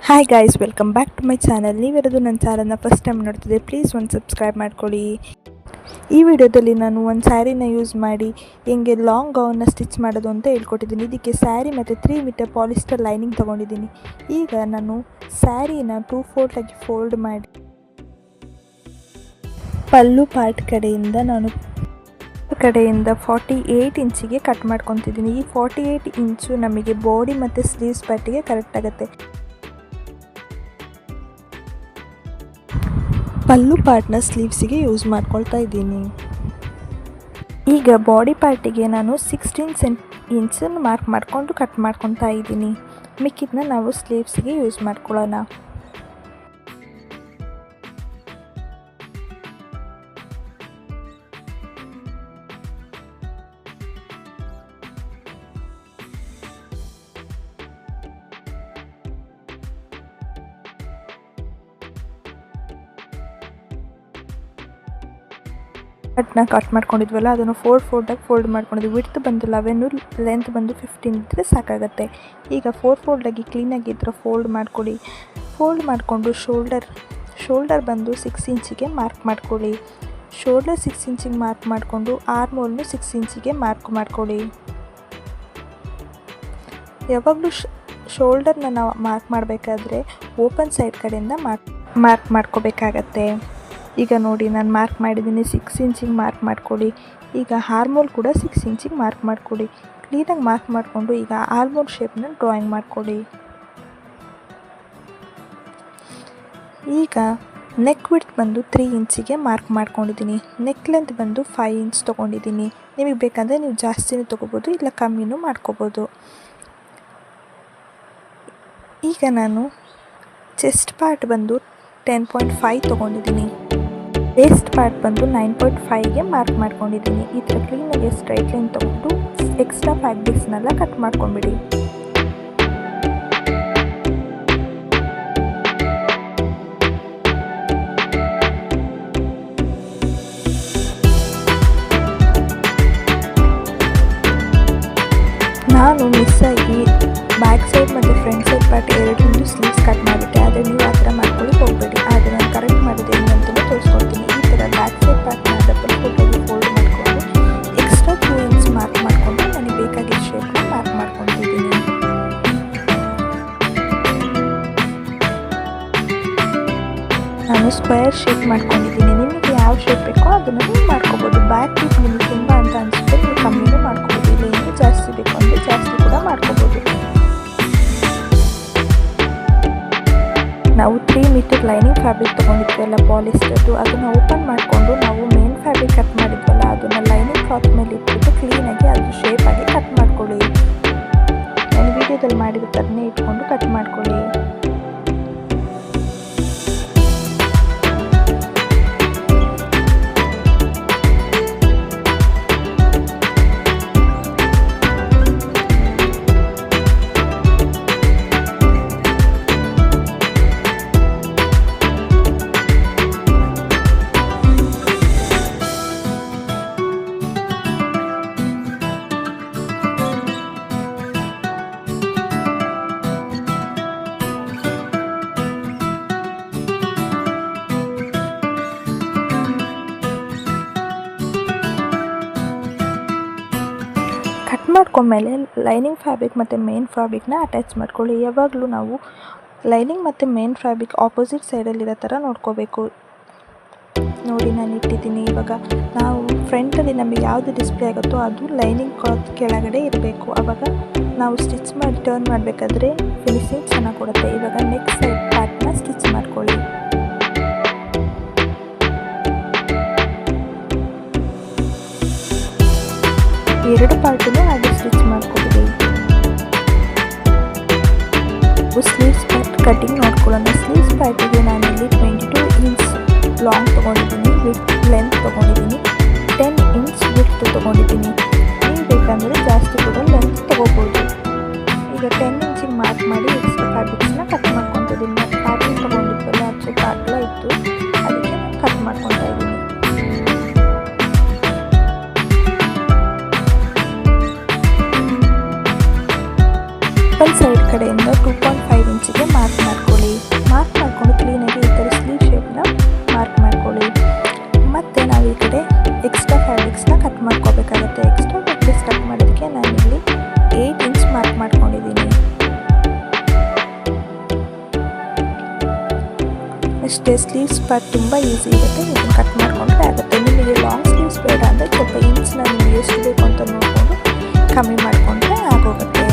Hi guys, welcome back to my channel. ನೀವಿರೋದು ನನ್ನ ಚಾನಲ್ನ ಫಸ್ಟ್ ಟೈಮ್ ನೋಡ್ತಿದ್ದೆ, ಪ್ಲೀಸ್ ಒಂದು ಸಬ್ಸ್ಕ್ರೈಬ್ ಮಾಡ್ಕೊಳ್ಳಿ. ಈ ವಿಡಿಯೋದಲ್ಲಿ ನಾನು ಒಂದು ಸ್ಯಾರಿನ ಯೂಸ್ ಮಾಡಿ ಹೆಂಗೆ ಲಾಂಗ್ ಗೌನ್ನ ಸ್ಟಿಚ್ ಮಾಡೋದು ಅಂತ ಹೇಳ್ಕೊಟ್ಟಿದ್ದೀನಿ. ಇದಕ್ಕೆ ಸ್ಯಾರಿ ಮತ್ತು 3 ಮೀಟರ್ ಪಾಲಿಸ್ಟರ್ ಲೈನಿಂಗ್ ತೊಗೊಂಡಿದ್ದೀನಿ. ಈಗ ನಾನು ಸ್ಯಾರಿನ 2 ಫೋಲ್ಡಾಗಿ ಫೋಲ್ಡ್ ಮಾಡಿ ಪಲ್ಲು ಪಾರ್ಟ್ ಕಡೆಯಿಂದ 48 ಇಂಚಿಗೆ ಕಟ್ ಮಾಡ್ಕೊತಿದ್ದೀನಿ. ಈ 48 ಇಂಚು ನಮಗೆ ಬಾಡಿ ಮತ್ತು ಸ್ಲೀವ್ಸ್ ಪಾರ್ಟಿಗೆ ಕರೆಕ್ಟ್ ಆಗುತ್ತೆ. ಪಲ್ಲು ಪಾರ್ಟ್ನ ಸ್ಲೀವ್ಸಿಗೆ ಯೂಸ್ ಮಾಡ್ಕೊಳ್ತಾ ಇದ್ದೀನಿ. ಈಗ ಬಾಡಿ ಪಾರ್ಟಿಗೆ ನಾನು 16 ಇಂಚನ್ನು ಮಾರ್ಕ್ ಮಾಡಿಕೊಂಡು ಕಟ್ ಮಾಡ್ಕೊತಾ ಇದ್ದೀನಿ. ಮಿಕ್ಕಿದ್ನ ನಾವು ಸ್ಲೀವ್ಸಿಗೆ ಯೂಸ್ ಮಾಡ್ಕೊಳ್ಳೋಣ. ಕಟ್ ಮಾಡ್ಕೊಂಡಿದ್ವಲ್ಲ, ಅದನ್ನು 4 ಫೋಲ್ಡಾಗಿ ಫೋಲ್ಡ್ ಮಾಡ್ಕೊಂಡಿದ್ವಿ. ವಿಡ್ತ್ ಬಂದು 11, ಲೆಂತ್ ಬಂದು 15 ಇದ್ದರೆ ಸಾಕಾಗುತ್ತೆ. ಈಗ 4 ಫೋಲ್ಡಾಗಿ ಕ್ಲೀನಾಗಿ ಈ ಥರ ಫೋಲ್ಡ್ ಮಾಡ್ಕೊಳ್ಳಿ. ಫೋಲ್ಡ್ ಮಾಡಿಕೊಂಡು ಶೋಲ್ಡರ್ ಬಂದು 6 ಇಂಚಿಗೆ ಮಾರ್ಕ್ ಮಾಡ್ಕೊಳ್ಳಿ. ಶೋಲ್ಡರ್ 6 ಇಂಚಿಗೆ ಮಾರ್ಕ್ ಮಾಡಿಕೊಂಡು ಆರ್ಮೋಲ್ನು 6 ಇಂಚಿಗೆ ಮಾರ್ಕ್ ಮಾಡ್ಕೊಳ್ಳಿ. ಯಾವಾಗಲೂ ಶೋಲ್ಡರ್ನ ನಾವು ಮಾರ್ಕ್ ಮಾಡಬೇಕಾದ್ರೆ ಓಪನ್ ಸೈಡ್ ಕಡೆಯಿಂದ ಮಾರ್ಕ್ ಮಾಡ್ಕೋಬೇಕಾಗತ್ತೆ. ಈಗ ನೋಡಿ, ನಾನು ಮಾರ್ಕ್ ಮಾಡಿದ್ದೀನಿ. 6 ಇಂಚಿಗೆ ಮಾರ್ಕ್ ಮಾಡ್ಕೊಳ್ಳಿ. ಈಗ ಆರ್ಮೋಲ್ ಕೂಡ 6 ಇಂಚಿಗೆ ಮಾರ್ಕ್ ಮಾಡ್ಕೊಳ್ಳಿ. ಕ್ಲೀನಾಗಿ ಮಾರ್ಕ್ ಮಾಡಿಕೊಂಡು ಈಗ ಆರ್ಮೋಲ್ ಶೇಪ್ನ ಡ್ರಾಯಿಂಗ್ ಮಾಡ್ಕೊಳ್ಳಿ. ಈಗ ನೆಕ್ ವಿಡ್ತ್ ಬಂದು 3 ಇಂಚಿಗೆ ಮಾರ್ಕ್ ಮಾಡ್ಕೊಂಡಿದ್ದೀನಿ. ನೆಕ್ ಲೆಂತ್ ಬಂದು 5 ಇಂಚ್ ತೊಗೊಂಡಿದ್ದೀನಿ. ನಿಮಗೆ ಬೇಕಂದರೆ ನೀವು ಜಾಸ್ತಿನೂ ತೊಗೋಬೋದು, ಇಲ್ಲ ಕಮ್ಮಿನೂ ಮಾಡ್ಕೋಬೋದು. ಈಗ ನಾನು ಚೆಸ್ಟ್ ಪಾರ್ಟ್ ಬಂದು 10.5 ತೊಗೊಂಡಿದ್ದೀನಿ. ವೇಸ್ಟ್ ಪಾರ್ಟ್ ಬಂದು 9.5ಗೆ ಮಾರ್ಕ್ ಮಾಡ್ಕೊಂಡಿದ್ದೀನಿ. ಈ ಥರ ಕ್ಲೀನಾಗಿ ಸ್ಟ್ರೈಟ್ ಲೈನ್ ತೊಗೊಂಡು ಎಕ್ಸ್ಟ್ರಾ ಫ್ಯಾಬ್ರಿಕ್ಸ್ನೆಲ್ಲ ಕಟ್ ಮಾಡ್ಕೊಂಬಿಡಿ. ನಾನು ಮಿಸ್ಸಾಗಿ ಬ್ಯಾಕ್ ಸೈಡ್ ಮತ್ತು ಫ್ರಂಟ್ ಸೈಡ್ ಪಾರ್ಟ್ ಎರಡರಿಂದ ಸ್ಲೀವ್ಸ್ ಕಟ್ ಮಾಡಿಬಿಟ್ಟೆ. ಆದರೆ ನೀವು ಆ ಥರ ಮಾಡ್ಕೊಳ್ಳಿ ಹೋಗಬೇಡಿ. ಆದರೆ ನಾನು ಕರೆಕ್ಟ್ ಮಾಡಿದೆ ಅಂತಲೂ ತೋರಿಸ್ಕೊಡ್ತೀನಿ. ಈ ಥರ ಬ್ಯಾಕ್ ಸೈಡ್ ಪಾರ್ಟ್ನ ಡಬಲ್ ಫೋಲ್ಡಾಗಿ ಫೋಲ್ಡ್ ಮಾಡಿಕೊಂಡು ಎಕ್ಸ್ಟ್ರಾ 2 ಇಂಚ್ ಮಾರ್ಕ್ ಮಾಡಿಕೊಂಡು ನನಗೆ ಬೇಕಾಗಿದ್ದ ಶೇಪ್ನ ಮಾರ್ಕ್ ಮಾಡ್ಕೊತಿದ್ದೀನಿ. ನಾನು ಸ್ಕ್ವೇರ್ ಶೇಪ್ ಮಾಡ್ಕೊಂಡಿದ್ದೀನಿ. ನಿಮಗೆ ಯಾವ ಶೇಪ್ ಬೇಕೋ ಅದನ್ನು ನೀವು ಮಾಡ್ಕೋಬೋದು. ಬ್ಯಾಕ್ ಟೀಪ್ ನಿಮಗೆ ತುಂಬ ಅಂತ ಅನಿಸುತ್ತೆ, ನೀವು ಕಮ್ಮಿನೂ ಮಾಡ್ಕೋಬೋದು. ಇಲ್ಲ ಇನ್ನೂ ಜಾಸ್ತಿ ಬೇಕು ಅಂದರೆ ಜಾಸ್ತಿ ಕೂಡ ಮಾಡ್ಕೋಬೋದು. ನಾವು 3 ಮೀಟರ್ ಲೈನಿಂಗ್ ಫ್ಯಾಬ್ರಿಕ್ ತೊಗೊಂಡಿದ್ವಲ್ಲ ಪಾಲಿಸ್ಟರ್ದು, ಅದನ್ನು ಓಪನ್ ಮಾಡಿಕೊಂಡು ನಾವು ಮೇನ್ ಫ್ಯಾಬ್ರಿಕ್ ಕಟ್ ಮಾಡಿದ್ವಲ್ಲ ಅದನ್ನು ಲೈನಿಂಗ್ ಕ್ಲಾತ್ ಮೇಲೆ ಇಟ್ಬಿಟ್ಟು ಕ್ಲೀನಾಗಿ ಅದು ಶೇಪಾಗಿ ಕಟ್ ಮಾಡ್ಕೊಳ್ಳಿ. ನಾನು ವಿಡಿಯೋದಲ್ಲಿ ಮಾಡಿದ ಥರನೇ ಇಟ್ಕೊಂಡು ಕಟ್ ಮಾಡ್ಕೊಳ್ಳಿ. ಕಟ್ ಮಾಡ್ಕೊಂಡ್ಮೇಲೆ ಲೈನಿಂಗ್ ಫ್ಯಾಬ್ರಿಕ್ ಮತ್ತು ಮೇನ್ ಫ್ಯಾಬ್ರಿಕ್ನ ಅಟ್ಯಾಚ್ ಮಾಡ್ಕೊಳ್ಳಿ. ಯಾವಾಗಲೂ ನಾವು ಲೈನಿಂಗ್ ಮತ್ತು ಮೇನ್ ಫ್ಯಾಬ್ರಿಕ್ ಆಪೋಸಿಟ್ ಸೈಡಲ್ಲಿರೋ ಥರ ನೋಡ್ಕೋಬೇಕು. ನೋಡಿ, ನಾನು ಇಟ್ಟಿದ್ದೀನಿ. ಇವಾಗ ನಾವು ಫ್ರಂಟಲ್ಲಿ ನಮಗೆ ಯಾವುದು ಡಿಸ್ಪ್ಲೇ ಆಗುತ್ತೋ ಅದು ಲೈನಿಂಗ್ ಕ್ಲಾತ್ ಕೆಳಗಡೆ ಇರಬೇಕು. ಆವಾಗ ನಾವು ಸ್ಟಿಚ್ ಮಾಡಿ ಟರ್ನ್ ಮಾಡಬೇಕಾದ್ರೆ ಫಿನಿಶಿಂಗ್ ಚೆನ್ನಾಗಿ ಕೊಡುತ್ತೆ. ಇವಾಗ ನೆಕ್ಸ್ಟ್ ಸೈಡ್ ಪಾರ್ಟ್ನ ಸ್ಟಿಚ್ ಮಾಡ್ಕೊಳ್ಳಿ. ಎರಡು ಪಾರ್ಟನ್ನು ಹಾಗೆ ಸ್ಟಿಚ್ ಮಾಡ್ಕೊಬಿಡಿ. ಸ್ಲೀವ್ಸ್ ಪಾರ್ಟ್ ಕಟಿಂಗ್ ನೋಡ್ಕೊಳ್ಳೋಣ. ಸ್ಲೀವ್ಸ್ ಪಾರ್ಟಿಗೆ ನಾನಿಲ್ಲಿ 22 ಇಂಚ್ ಲಾಂಗ್ ತೊಗೊಂಡಿದ್ದೀನಿ. ಲೆಂತ್ ತೊಗೊಂಡಿದ್ದೀನಿ. 10 ಇಂಚ್ ವಿಡ್ತ್ ತೊಗೊಂಡಿದ್ದೀನಿ. ನೀವು ಬೇಕಂದರೆ ಜಾಸ್ತಿ ಕೂಡ ಲೆಂತ್ ತೊಗೋಬೋದು. ಈಗ 10 ಇಂಚಿಗೆ ಮಾರ್ಕ್ ಮಾಡಿ ಎಕ್ಸ್ಟ್ರಾ ಫ್ಯಾಬ್ರಿಕ್ಸ್ನ ಕಟ್ ಮಾಡ್ಕೊತಿದ್ದೀನಿ. ನಾನು ಫ್ಯಾಬ್ರಿಕ್ ತೊಗೊಂಡಿದ್ವಲ್ಲ ಅದು ಸ್ವಲ್ಪ ಅಗಲ ಇತ್ತು, ಅದಕ್ಕೆ ನಾನು ಕಟ್ ಮಾಡ್ಕೊತಾ ಇದ್ದೀನಿ. ಸೈಡ್ ಕಡೆಯಿಂದ 2.5 ಇಂಚಿಗೆ ಮಾರ್ಕ್ ಮಾಡ್ಕೊಳ್ಳಿ. ಅಷ್ಟೇ. ಸ್ಲೀವ್ಸ್ ಪಾರ್ಟ್ ತುಂಬ ಈಸಿ ಇರುತ್ತೆ, ಇದನ್ನು ಕಟ್ ಮಾಡಿಕೊಂಡ್ರೆ ಆಗುತ್ತೆ. ನಿಮಗೆ ಲಾಂಗ್ ಸ್ಲೀವ್ಸ್ ಬೇಡ ಅಂದರೆ ಸ್ವಲ್ಪ ಇಂಚ್ನ ನಿಮಗೆ ಎಷ್ಟು ಬೇಕು ಅಂತ ನೋಡಿಕೊಂಡು ಕಮ್ಮಿ ಮಾಡಿಕೊಂಡ್ರೆ ಆಗೋಗುತ್ತೆ.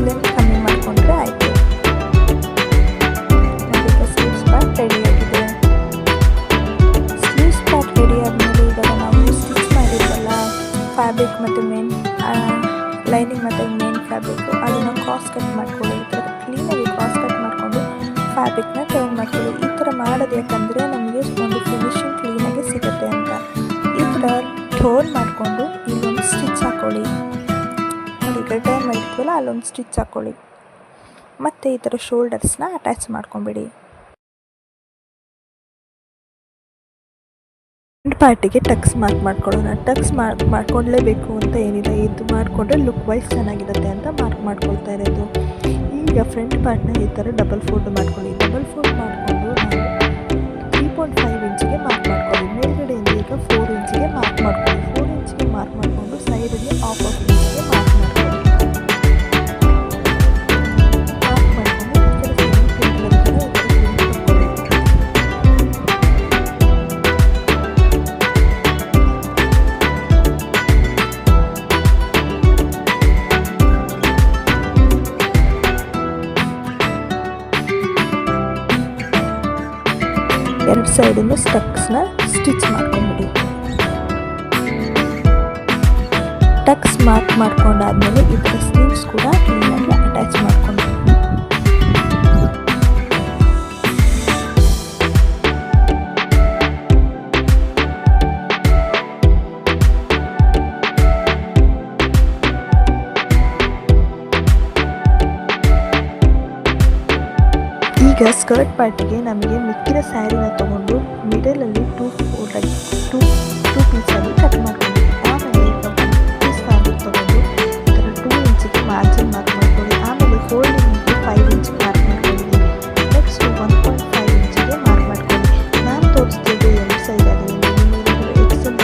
ಲೆಂತ್ ಕಮ್ಮಿ ಮಾಡಿಕೊಂಡ್ರೆ ಆಯಿತು. ಈಗ ಸ್ಲೀವ್ಸ್ ಪಾರ್ಟ್ ರೆಡಿಯಾಗಿದೆ. ಸ್ಲೀವ್ಸ್ ಪಾರ್ಟ್ ರೆಡಿ ಆದಮೇಲೆ ಇವಾಗ ನಾವು ಸ್ಟಿಚ್ ಮಾಡಿದ್ವಲ್ಲ ಫ್ಯಾಬ್ರಿಕ್ ಮತ್ತು ಲೈನಿಂಗ್ ಮತ್ತು ಮೇನ್ ಫ್ಯಾಬ್ರಿಕ್ಕು, ಅದನ್ನು ಕ್ರಾಸ್ ಕಟ್ ಮಾಡ್ಕೊಳ್ಳಿ. ಈ ಥರ ಕ್ಲೀನಾಗಿ ಕ್ರಾಸ್ ಕಟ್ ಮಾಡಿಕೊಂಡು ಫ್ಯಾಬ್ರಿಕ್ನ ಟರ್ನ್ ಮಾಡ್ಕೊಳ್ಳಿ. ಈ ಥರ ಮಾಡೋದು ಯಾಕಂದರೆ ನಮಗೆ ಒಂದು ಫಿನಿಶಿಂಗ್ ಕ್ಲೀನಾಗಿ ಸಿಗುತ್ತೆ ಅಂತ. ಈ ಥರ ಟರ್ನ್ ಮಾಡಿಕೊಂಡು ಇಲ್ಲೊಂದು ಸ್ಟಿಚ್ ಹಾಕ್ಕೊಳ್ಳಿ. ನೋಡಿ ಈಗ ಟರ್ನ್ ಮಾಡಿರ್ತೀವಲ್ಲ ಅಲ್ಲೊಂದು ಸ್ಟಿಚ್ ಹಾಕ್ಕೊಳ್ಳಿ. ಮತ್ತು ಈ ಥರ ಶೋಲ್ಡರ್ಸ್ನ ಅಟ್ಯಾಚ್ ಮಾಡ್ಕೊಂಬಿಡಿ. ಫ್ರಂಟ್ ಪಾರ್ಟಿಗೆ ಟಕ್ಸ್ ಮಾರ್ಕ್ ಮಾಡ್ಕೊಳ್ಳೋಣ. ಟಕ್ಸ್ ಮಾಡ್ಕೊಳ್ಲೇಬೇಕು ಅಂತ ಏನಿಲ್ಲ, ಇದು ಮಾಡಿಕೊಂಡ್ರೆ ಲುಕ್ ವೈಸ್ ಚೆನ್ನಾಗಿರುತ್ತೆ ಅಂತ ಮಾರ್ಕ್ ಮಾಡ್ಕೊಳ್ತಾ ಇರೋದು. ಈಗ ಫ್ರಂಟ್ ಪಾರ್ಟ್ನ ಈ ಥರ ಡಬಲ್ ಫೋಲ್ಡ್ ಮಾಡ್ಕೊಳ್ಳಿ. ಡಬಲ್ ಫೋಲ್ಡ್ ಮಾಡಿಕೊಂಡು ನಾವು 3.5 ಇಂಚಿಗೆ ಮಾರ್ಕ್ ಮಾಡ್ಕೊಳ್ಳಿ. ಮೇಲ್ಗಡೆಯಿಂದ ಈಗ 4 ಇಂಚಿಗೆ ಮಾರ್ಕ್ ಮಾಡ್ಕೊಳ್ಳಿ. 4 ಇಂಚಿಗೆ ಮಾರ್ಕ್ ಮಾಡಿಕೊಂಡು ಸೈಡಲ್ಲಿ ಹಾಫ್ ಇಂಚಿಗೆ ಮಾರ್ಕ್ ಮಾಡ್ಕೊಳ್ಳಿ. ಮಾರ್ಕ್ ಮಾಡಿಕೊಂಡು ಈ ಕಡೆ ಸೈಡ್ ಪ್ರಿಂಟ್ ಬರ್ತದೆ, ಈ ಕಡೆ ಪ್ರಿಂಟ್ ಮಾಡ್ಕೊಳ್ಳಿ. ಎರಡು ಸೈಡನ್ನು ಟಕ್ಸ್ನ ಸ್ಟಿಚ್ ಮಾಡ್ಕೊಂಬಿಡಿ. ಟಕ್ಸ್ ಮಾರ್ಕ್ ಮಾಡ್ಕೊಂಡಾದ್ಮೇಲೆ ಈ ಥರ ಸ್ಲೀವ್ಸ್ ಕೂಡ ಕ್ಲೀನಾಗಿ ಅಟ್ಯಾಚ್ ಮಾಡ್ಕೊಂಡು ಈಗ ಸ್ಕರ್ಟ್ ಪಾರ್ಟಿಗೆ ನಮಗೆ ಮಿಕ್ಕಿದ ಸ್ಯಾರಿನ ತೊಗೊಂಡು ಮಿಡಲಲ್ಲಿ ಟೂ ಪೀಸಾಗಿ ಕಟ್ ಮಾಡ್ಕೊಳ್ಳಿ. ಆಮೇಲೆ ಈಗ 1 ಪೀಸ್ ಫ್ಯಾಬ್ರಿಕ್ ತೊಗೊಂಡು ಈ ಥರ 2 ಇಂಚಿಗೆ ಮಾರ್ಜಿನ್ ಮಾರ್ಕ್ ಮಾಡ್ಕೊಳ್ಳಿ. ಆಮೇಲೆ ಫೋಲ್ಡಿಂಗಿಗೆ 5 ಇಂಚಿಗೆ ಮಾರ್ಕ್ ಮಾಡ್ಕೊಳ್ಳಿ. ನೆಕ್ಸ್ಟ್ 1.5 ಇಂಚಿಗೆ ಮಾರ್ಕ್ ಮಾಡ್ಕೊಳ್ಳಿ. ನಾನು ತೋರಿಸ್ತಿದ್ದೆ ಎರಡು ಸೈಡ್ ಆದರೆ ನಿಮಗೆ ಎಕ್ಸೆಲ್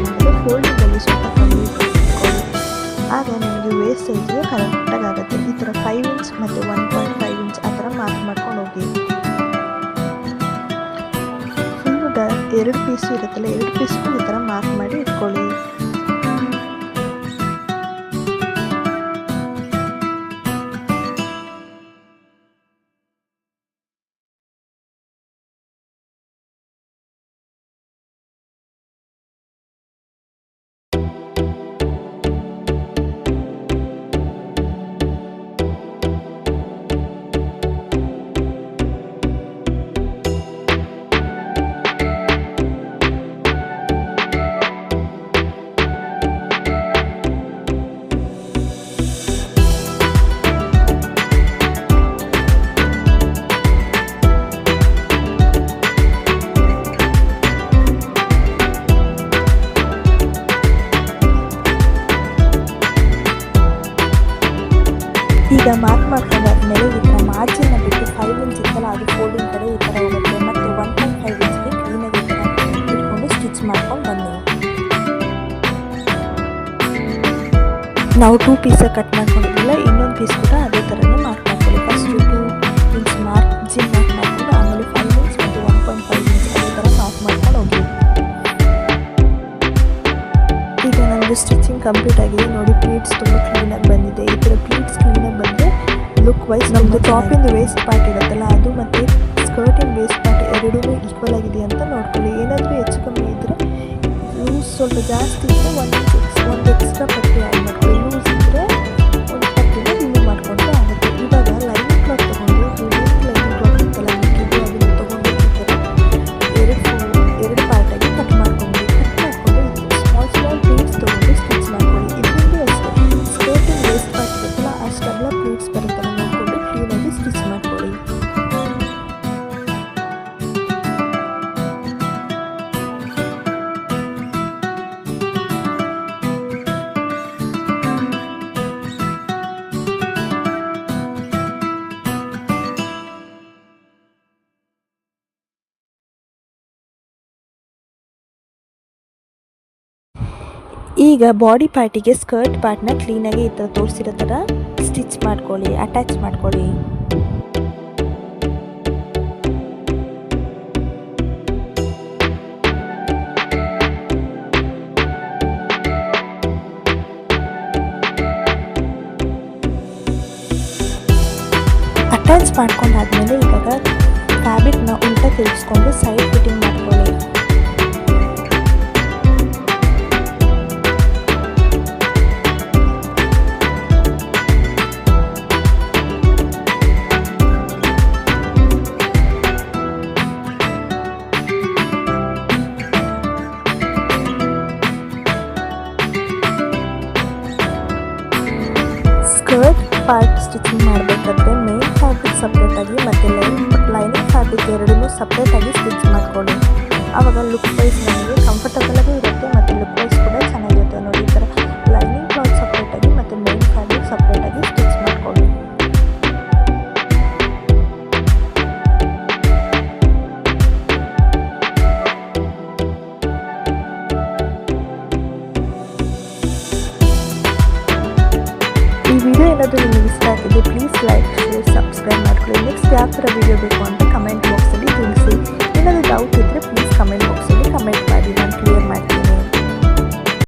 ಮಾಡಿದ್ರೆ ಫೋಲ್ಡಿಂಗಲ್ಲಿ ಸ್ವಲ್ಪ ಕಮ್ಮಿ ಇಟ್ಕೊಳ್ಳಿ. ಆಗ ನಿಮಗೆ ವೇಸ್ಟ್ ಸೈಜ್ಗೆ ಕರೆಕ್ಟಾಗಿ ಆಗುತ್ತೆ. ಈ ಥರ 5 ಇಂಚ್ ಮತ್ತು 1.5 ಇಂಚ್ ಆ ಥರ ಮಾರ್ಕ್ ಮಾಡ್ಕೊಂಡು ಹೋಗಿ. ಫುಲ್ಲು 2 ಪೀಸು ಇರುತ್ತಲ್ಲ, 2 ಪೀಸ್ಗೂ ಈ ಥರ ಮಾರ್ಕ್ ಮಾಡಿ ಇಟ್ಕೊಳ್ಳಿ. ಈಗ ಮಾರ್ಕ್ ಮಾಡ್ಕೊಂಡಾದ್ಮೇಲೆ ಈ ಥರ ಮಾರ್ಜಿನ್ನ ಬಿಟ್ಟು 5 ಇಂಚ್ ಇತ್ತಲ್ಲ ಅದು ಫೋಲ್ಡಿಂಗ್ ಕಡೆ ಈ ಥರ ಹೋಗುತ್ತೆ. ಮತ್ತು 1.5 ಇಂಚ್ಗೆ ಕ್ಲೀನಾಗಿ ಈ ಥರ ಇಟ್ಕೊಂಡು ಸ್ಟಿಚ್ ಮಾಡ್ಕೊಂಡು ಬನ್ನಿ. ನಾವು 2 ಪೀಸ ಕಟ್ ಮಾಡ್ಕೊಂಡಿದ್ದಿಲ್ಲ, ಇನ್ನೊಂದು ಪೀಸ್ ಕೂಡ ಅದೇ ಥರನೇ ಮಾರ್ಕ್ ಮಾಡ್ಕೊಳ್ಳಿ. ಫಸ್ಟ್ 2 ಇಂಚ್ ಮಾರ್ಜಿನ್ ಮಾರ್ಕ್ ಮಾಡಿಕೊಂಡು ಆಮೇಲೆ 5 ಇಂಚ್ ಮತ್ತು 1.5 ಇಂಚ್ ಅದೇ ಥರ ಮಾರ್ಕ್ ಮಾಡ್ಕೊಂಡು ಹೋಗಿ. ಈಗ ನಮ್ಮದು ಸ್ಟಿಚಿಂಗ್ ಕಂಪ್ಲೀಟ್ ಆಗಿದೆ. ನೋಡಿ ಪ್ಲೀಟ್ಸ್ ತುಂಬ ಕ್ಲೀನಾಗಿ ಬಂದಿದೆ. ಈ ಥರ ಪ್ಲೀಟ್ಸ್ ಕ್ಲೀನಾಗಿ ಬಂದರೆ ಲುಕ್ ವೈಸ್ ನಮ್ಮದು ಟಾಪಿಂದ ವೇಸ್ಟ್ ಪಾರ್ಟ್ ಇರುತ್ತಲ್ಲ ಅದು ಮತ್ತು ಸ್ಕರ್ಟಿನ ವೇಸ್ಟ್ ಪಾರ್ಟ್ ಎರಡೂ ಈಕ್ವಲ್ ಆಗಿದೆ ಅಂತ ನೋಡ್ಕೊಳ್ಳಿ. ಏನಾದರೂ ಹೆಚ್ಚು ಕಮ್ಮಿ ಇದ್ದರೆ ಲೂಸ್ ಸ್ವಲ್ಪ ಜಾಸ್ತಿ ಇದ್ದರೆ ಒಂದು ಎಕ್ಸ್ಟ್ರಾ ಪಟ್ಟಿ ಆ್ಯಡ್ ಮಾಡ್ಕೊಳ್ಳಿ. ಲೂಸ್ ಇದ್ದರೆ ಒಂದು ಪಟ್ಟಿನ ರಿಮೂವ್ ಮಾಡಿಕೊಂಡ್ರೆ ಆಗುತ್ತೆ. ಇವಾಗ ಲೈನಿಂಗ್ ಕ್ಲಾತ್ ತೊಗೊಂಡು ಲೈನಿಂಗ್ ಕ್ಲಾತ್ ಇತ್ತಲ್ಲ ಇದು ಅದನ್ನು ತೊಗೊಂಡು ಈ ಥರ ಎರಡು ಪಾರ್ಟಾಗಿ ಕಟ್ ಮಾಡ್ಕೊಂಡ್ಬಿಡಿ. ಕಟ್ ಮಾಡಿಕೊಂಡು ಸ್ಮಾಲ್ ಪ್ಲೀಟ್ಸ್ ತೊಗೊಂಡು ಸ್ಟಿಚ್ ಮಾಡ್ಕೊಳ್ಳಿ. ಇದರಿಂದ ಅಷ್ಟೇ ಸ್ಕರ್ಟಿನ ವೇಸ್ಟ್ ಪಾರ್ಟ್ ಇರುತ್ತಲ್ಲ ಅಷ್ಟೆಲ್ಲ ಪ್ಲೀಟ್ಸ್ ಬರುತ್ತಲ್ಲ ನೋಡಿಕೊಂಡು ಕ್ಲೀನಾಗಿ ಸ್ಟಿಚ್ ಮಾಡ್ಕೊಳ್ಳಿ. ಈಗ ಬಾಡಿ ಪಾರ್ಟಿಗೆ ಸ್ಕರ್ಟ್ ಪಾರ್ಟ್ನ ಕ್ಲೀನಾಗಿ ಈ ಥರ ತೋರಿಸಿರೋ ಥರ ಸ್ಟಿಚ್ ಮಾಡ್ಕೊಳ್ಳಿ, ಅಟ್ಯಾಚ್ ಮಾಡ್ಕೊಳ್ಳಿ. ಮಾಡ್ಕೊಂಡಾದ್ಮೇಲೆ ಇವಾಗ ಫ್ಯಾಬ್ರಿಕ್ನ ಉಲ್ಟಾ ತಿರುಗಿಸ್ಕೊಂಡು ಸೈಡ್ ಫಿಟ್ಟಿಂಗ್ ಮಾಡ್ಕೊಳ್ಳಿ. ಸ್ಕರ್ಟ್ ಪಾರ್ಟ್ ಸ್ಟಿಚಿಂಗ್ ಮಾಡಬೇಕಾದ್ರೆ ಮೇನ್ ಫ್ಯಾಬ್ರಿಕ್ ಸಪ್ರೇಟಾಗಿ ಮತ್ತು ಲೈನಿಂಗ್ ಫ್ಯಾಬ್ರಿಕ್ ಎರಡನ್ನೂ ಸಪ್ರೇಟಾಗಿ ಸ್ಟಿಚ್ ಮಾಡ್ಕೊಳ್ಳಿ. ಆವಾಗ ಲುಕ್ ವೈಸ್ ನಮಗೆ ಕಂಫರ್ಟಬಲ್ ಆಗೂ ಇರುತ್ತೆ ಮತ್ತು ಲುಕ್ ವೈಸ್ ಕೂಡ ಚೆನ್ನಾಗಿ